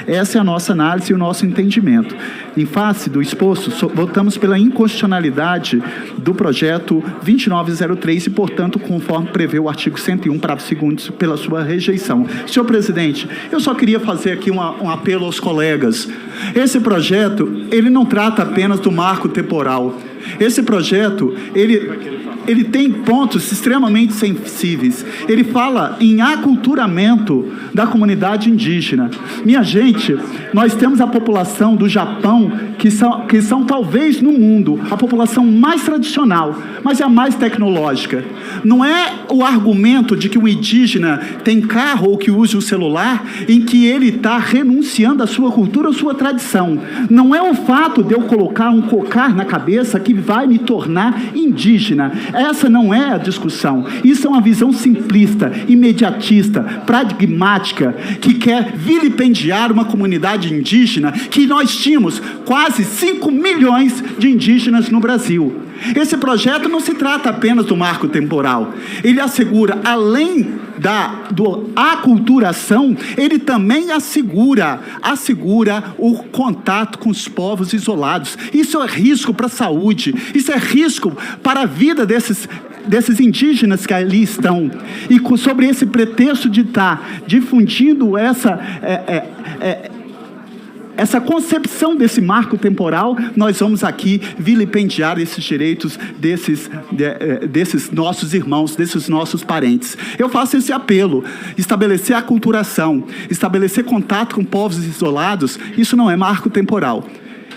Essa é a nossa análise e o nosso entendimento. Em face do exposto, votamos pela inconstitucionalidade do projeto 2903 e, portanto, conforme prevê o artigo 101, parágrafo 2º, pela sua rejeição. Senhor presidente, eu só queria fazer aqui um apelo aos colegas. Esse projeto, ele não trata apenas do marco temporal. Esse projeto, ele tem pontos extremamente sensíveis. Ele fala em aculturamento da comunidade indígena. Minha gente, nós temos a população do Japão, que são talvez no mundo a população mais tradicional, mas é a mais tecnológica. Não é o argumento de que o indígena tem carro ou que usa o celular em que ele está renunciando à sua cultura ou sua tradição. Não é o fato de eu colocar um cocar na cabeça que vai me tornar indígena. Essa não é a discussão. Isso é uma visão simplista, imediatista, pragmática, que quer vilipendiar uma comunidade indígena que nós tínhamos quase 5 milhões de indígenas no Brasil. Esse projeto não se trata apenas do marco temporal. Ele assegura, além da aculturação, ele também assegura o contato com os povos isolados. Isso é risco para a saúde, isso é risco para a vida desses indígenas que ali estão. E sobre esse pretexto de estar difundindo essa concepção desse marco temporal, nós vamos aqui vilipendiar esses direitos desses nossos irmãos, desses nossos parentes. Eu faço esse apelo: estabelecer a aculturação, estabelecer contato com povos isolados, isso não é marco temporal.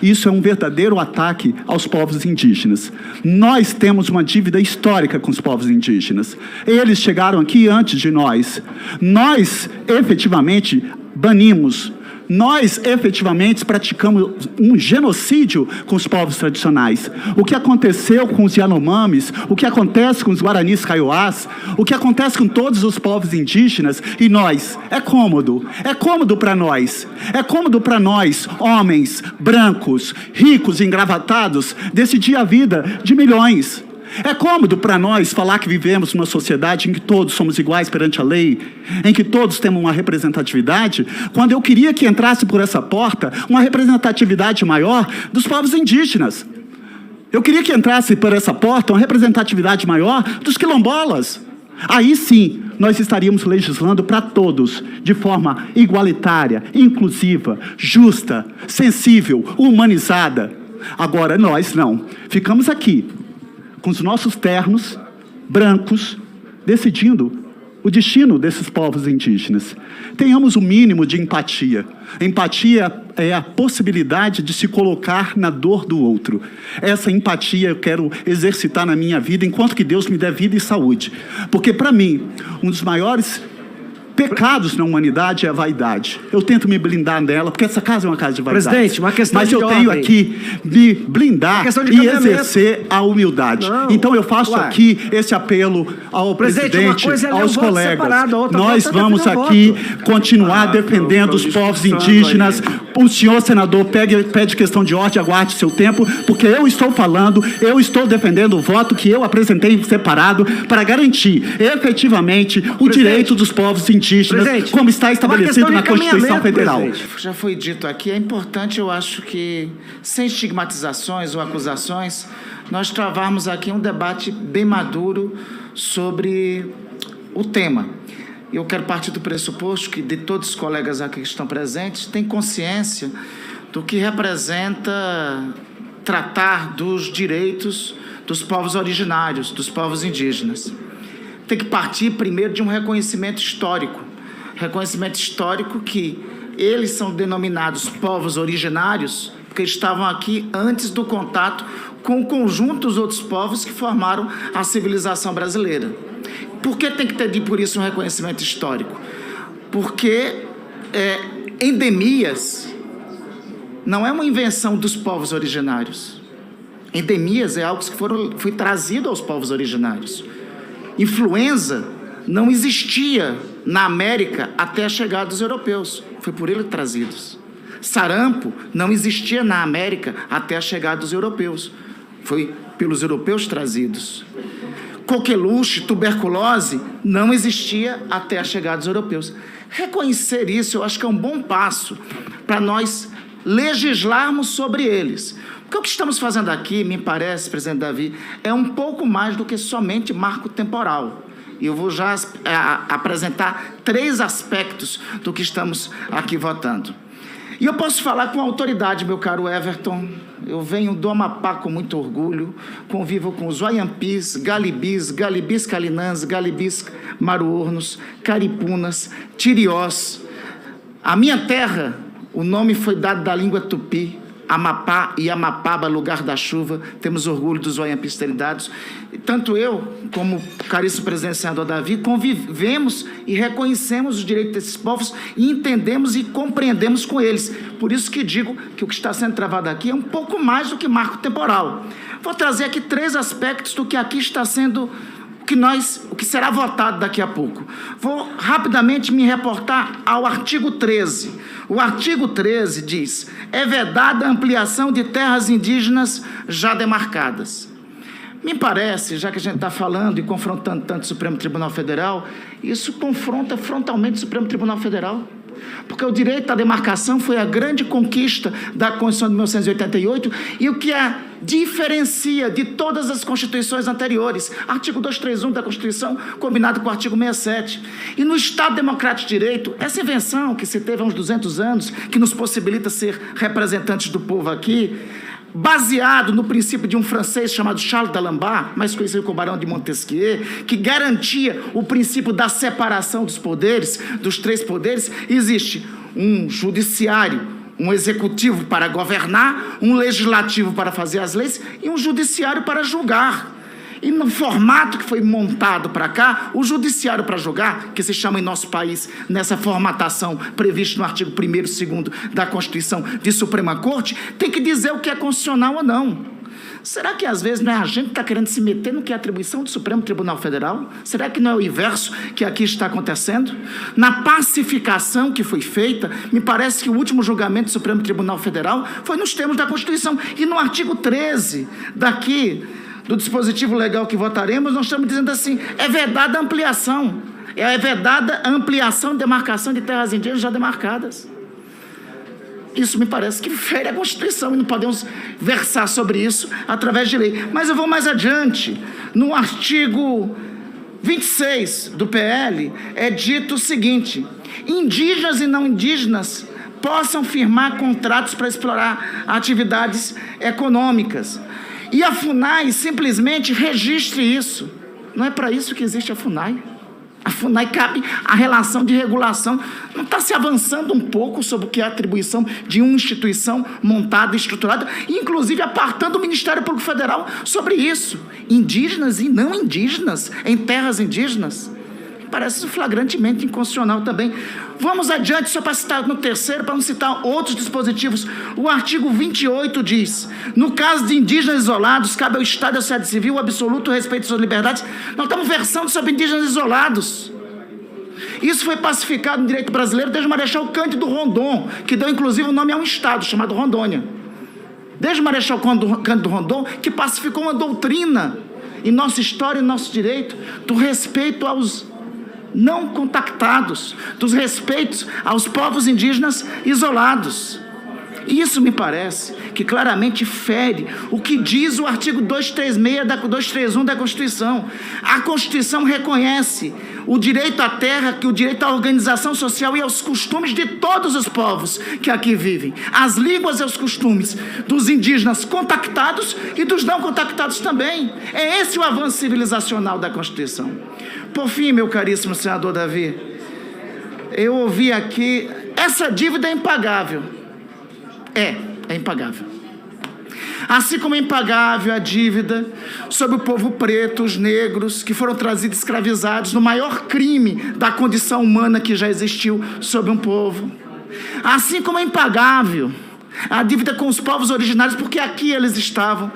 Isso é um verdadeiro ataque aos povos indígenas. Nós temos uma dívida histórica com os povos indígenas. Eles chegaram aqui antes de nós. Nós, efetivamente, banimos. Nós, efetivamente, praticamos um genocídio com os povos tradicionais. O que aconteceu com os Yanomamis, o que acontece com os Guaranis Kaiowás, o que acontece com todos os povos indígenas, e nós, é cômodo para nós. É cômodo para nós, homens, brancos, ricos, engravatados, decidir a vida de milhões. É cômodo para nós falar que vivemos numa sociedade em que todos somos iguais perante a lei, em que todos temos uma representatividade, quando eu queria que entrasse por essa porta uma representatividade maior dos povos indígenas. Eu queria que entrasse por essa porta uma representatividade maior dos quilombolas. Aí sim, nós estaríamos legislando para todos, de forma igualitária, inclusiva, justa, sensível, humanizada. Agora, nós não. Ficamos aqui, com os nossos ternos brancos, decidindo o destino desses povos indígenas. Tenhamos o mínimo de empatia. Empatia é a possibilidade de se colocar na dor do outro. Essa empatia eu quero exercitar na minha vida, enquanto que Deus me der vida e saúde. Porque, para mim, um dos maiores pecados na humanidade é a vaidade. Eu tento me blindar dela, porque essa casa é uma casa de vaidade. Presidente, uma questão Mas de eu tenho ordem. aqui me blindar e exercer a humildade. Não. Então eu faço aqui esse apelo ao presidente, aos colegas. Nós vamos aqui continuar defendendo os povos indígenas. O senhor senador pede questão de ordem, aguarde seu tempo, porque eu estou defendendo o voto que eu apresentei separado para garantir efetivamente o direito dos povos indígenas, como está estabelecido na Constituição Federal. Já foi dito aqui, é importante, eu acho que, sem estigmatizações ou acusações, nós travarmos aqui um debate bem maduro sobre o tema. Eu quero partir do pressuposto que de todos os colegas aqui que estão presentes têm consciência do que representa tratar dos direitos dos povos originários, dos povos indígenas. Tem que partir primeiro de um reconhecimento histórico que eles são denominados povos originários porque estavam aqui antes do contato com o conjunto dos outros povos que formaram a civilização brasileira. Por que tem que ter por isso um reconhecimento histórico? Porque endemias não é uma invenção dos povos originários. Endemias é algo que foi trazido aos povos originários. Influenza não existia na América até a chegada dos europeus. Foi por eles trazidos. Sarampo não existia na América até a chegada dos europeus. Foi pelos europeus trazidos. coqueluche, tuberculose, não existia até a chegada dos europeus. Reconhecer isso, eu acho que é um bom passo para nós legislarmos sobre eles. Porque o que estamos fazendo aqui, me parece, presidente Davi, é um pouco mais do que somente marco temporal. E eu vou já apresentar 3 aspectos do que estamos aqui votando. E eu posso falar com autoridade, meu caro Everton. Eu venho do Amapá com muito orgulho, convivo com os Waiampis, Galibis, Galibis Calinãs, Galibis Maruornos, Caripunas, Tiriós. A minha terra, o nome foi dado da língua tupi, Amapá e Amapaba, lugar da chuva. Temos orgulho dos Waiampis teridados. Tanto eu, como o caríssimo presidente senador Davi, convivemos e reconhecemos os direitos desses povos e entendemos e compreendemos com eles. Por isso que digo que o que está sendo travado aqui é um pouco mais do que marco temporal. Vou trazer aqui 3 aspectos do que aqui está sendo, o que será votado daqui a pouco. Vou rapidamente me reportar ao artigo 13. O artigo 13 diz: é vedada a ampliação de terras indígenas já demarcadas. Me parece, já que a gente está falando e confrontando tanto o Supremo Tribunal Federal, isso confronta frontalmente o Supremo Tribunal Federal. Porque o direito à demarcação foi a grande conquista da Constituição de 1988 e o que a diferencia de todas as constituições anteriores. Artigo 231 da Constituição, combinado com o artigo 67. E no Estado Democrático de Direito, essa invenção que se teve há uns 200 anos, que nos possibilita ser representantes do povo aqui, baseado no princípio de um francês chamado Charles d'Alembert, mais conhecido como Barão de Montesquieu, que garantia o princípio da separação dos poderes, dos 3 poderes. Existe um judiciário, um executivo para governar, um legislativo para fazer as leis e um judiciário para julgar. E no formato que foi montado para cá, o judiciário para julgar, que se chama em nosso país, nessa formatação prevista no artigo 1º e 2º da Constituição de Suprema Corte, tem que dizer o que é constitucional ou não. Será que às vezes não é a gente que está querendo se meter no que é atribuição do Supremo Tribunal Federal? Será que não é o inverso que aqui está acontecendo? Na pacificação que foi feita, me parece que o último julgamento do Supremo Tribunal Federal foi nos termos da Constituição. E no artigo 13 daqui, do dispositivo legal que votaremos, nós estamos dizendo assim: é vedada a ampliação. É vedada a ampliação e demarcação de terras indígenas já demarcadas. Isso me parece que fere a Constituição e não podemos versar sobre isso através de lei. Mas eu vou mais adiante. No artigo 26 do PL é dito o seguinte: indígenas e não indígenas possam firmar contratos para explorar atividades econômicas. E a FUNAI simplesmente registre isso. Não é para isso que existe a FUNAI. A FUNAI cabe a relação de regulação. Não está se avançando um pouco sobre o que é a atribuição de uma instituição montada e estruturada, inclusive apartando o Ministério Público Federal sobre isso. Indígenas e não indígenas, em terras indígenas. Parece flagrantemente inconstitucional também. Vamos adiante, só para citar no terceiro, para não citar outros dispositivos. O artigo 28 diz: no caso de indígenas isolados, cabe ao Estado e à sociedade civil o absoluto respeito às suas liberdades. Nós estamos versando sobre indígenas isolados. Isso foi pacificado no direito brasileiro desde o Marechal Cândido Rondon, que deu inclusive o nome a um estado chamado Rondônia. Desde o Marechal Cândido Rondon, que pacificou uma doutrina em nossa história e nosso direito do respeito aos não contactados, dos respeitos aos povos indígenas isolados. Isso me parece que claramente fere o que diz o artigo 231 da Constituição. A Constituição reconhece o direito à terra, que o direito à organização social e aos costumes de todos os povos que aqui vivem. As línguas e os costumes dos indígenas contactados e dos não contactados também. É esse o avanço civilizacional da Constituição. Por fim, meu caríssimo senador Davi, eu ouvi aqui, essa dívida é impagável. É impagável. Assim como é impagável a dívida sobre o povo preto, os negros, que foram trazidos escravizados no maior crime da condição humana que já existiu sobre um povo. Assim como é impagável a dívida com os povos originários, porque aqui eles estavam.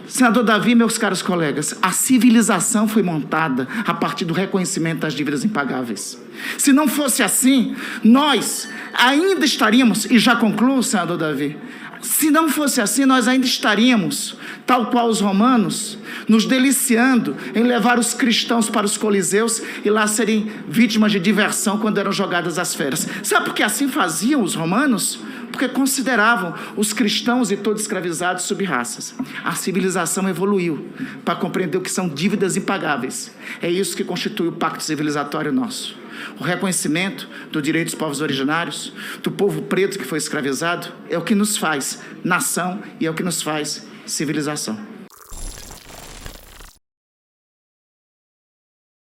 Senador Davi, meus caros colegas, a civilização foi montada a partir do reconhecimento das dívidas impagáveis. Se não fosse assim, nós ainda estaríamos, e já concluo, senador Davi, Se não fosse assim, nós ainda estaríamos, tal qual os romanos, nos deliciando em levar os cristãos para os coliseus e lá serem vítimas de diversão quando eram jogadas as feras. Sabe por que assim faziam os romanos? Porque consideravam os cristãos e todos escravizados sub-raças. A civilização evoluiu para compreender o que são dívidas impagáveis. É isso que constitui o pacto civilizatório nosso. O reconhecimento do direito dos povos originários, do povo preto que foi escravizado, é o que nos faz nação e é o que nos faz civilização.